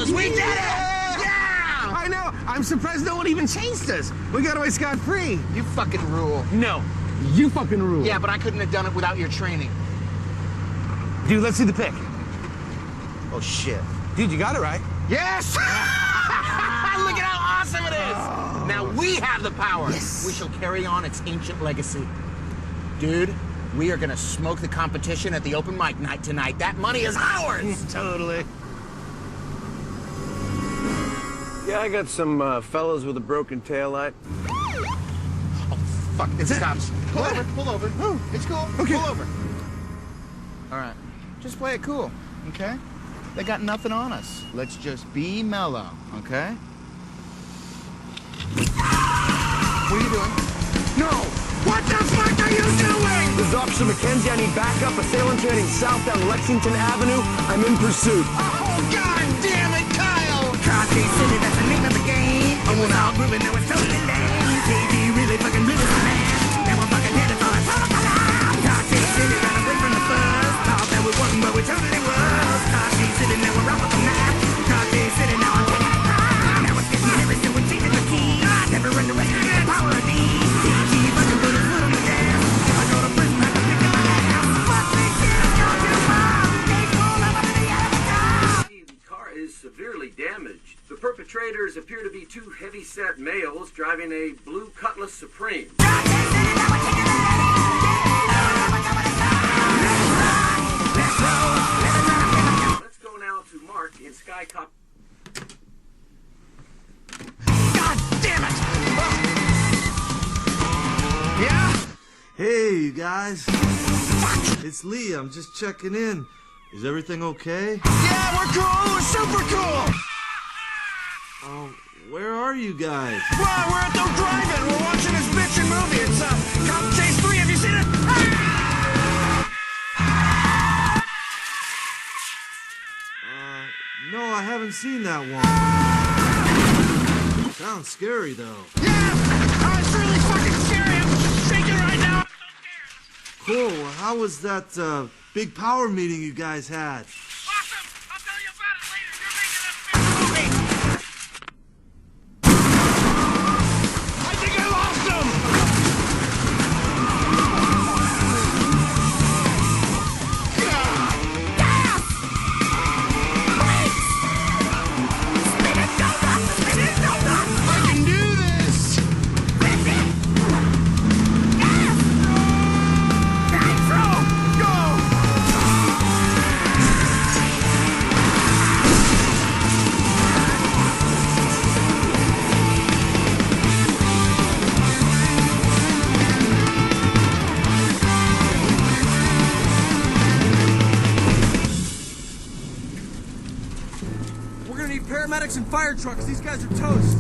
fellas. We did it! Yeah! I know. I'm surprised no one even chased us. We got away scot-free. You fucking rule. No, you fucking rule. Yeah, but I couldn't have done it without your training. Dude, let's see the pic. Oh, shit. Dude, you got it right. Yes! Look at how awesome it is! Oh. Now we have the power. Yes. We shall carry on its ancient legacy. Dude, we are gonna smoke the competition at the open mic night tonight. That money is ours! Totally. Yeah, I got some fellows with a broken taillight. Oh, fuck, it stops. Pull over, pull over. Oh. It's cool. Okay. Pull over. All right, just play it cool, okay? They got nothing on us. Let's just be mellow, okay? What are you doing? No! What the fuck are you doing? This is Officer McKenzie. I need backup. Assailant heading south down Lexington Avenue. I'm in pursuit. Oh, God damn it, Kyle! Cartier City, that's the name of the game. It was all grooving, it was totally lame. KD really fucking blew this man. Now we're fucking headed for a total collapse. Cartier City ran away from the bus. Thought that we wasn't, but we totally was. Cartier City, now we're off with the map. Cartier City, now I'm taking it back. Now it's getting heavy, so we're changing the key. Never underestimate the power of these. KD fucking put his foot on the gas. If I go to prison, I can pick up my ass. Fuck me, kid, you're too far. These fools are living in the air. The car is severely damaged. The perpetrators appear to be two heavy-set males driving a blue Cutlass Supreme. Let's go now to Mark in Sky Cop. God damn it! Yeah? Hey, you guys. It's Lee. I'm just checking in. Is everything okay? Yeah, we're cool! We're super cool! Oh, where are you guys? Well, we're at the drive-in. We're watching this bitchin' movie. It's Cop Chase 3. Have you seen it? No, I haven't seen that one. Sounds scary, though. Yeah! It's really fucking scary. I'm shaking right now. Cool. How was that big power meeting you guys had? Awesome! I'll tell you about it later. You're making a big movie. I think I lost him! I can do this! We're gonna need paramedics and fire trucks. These guys are toast.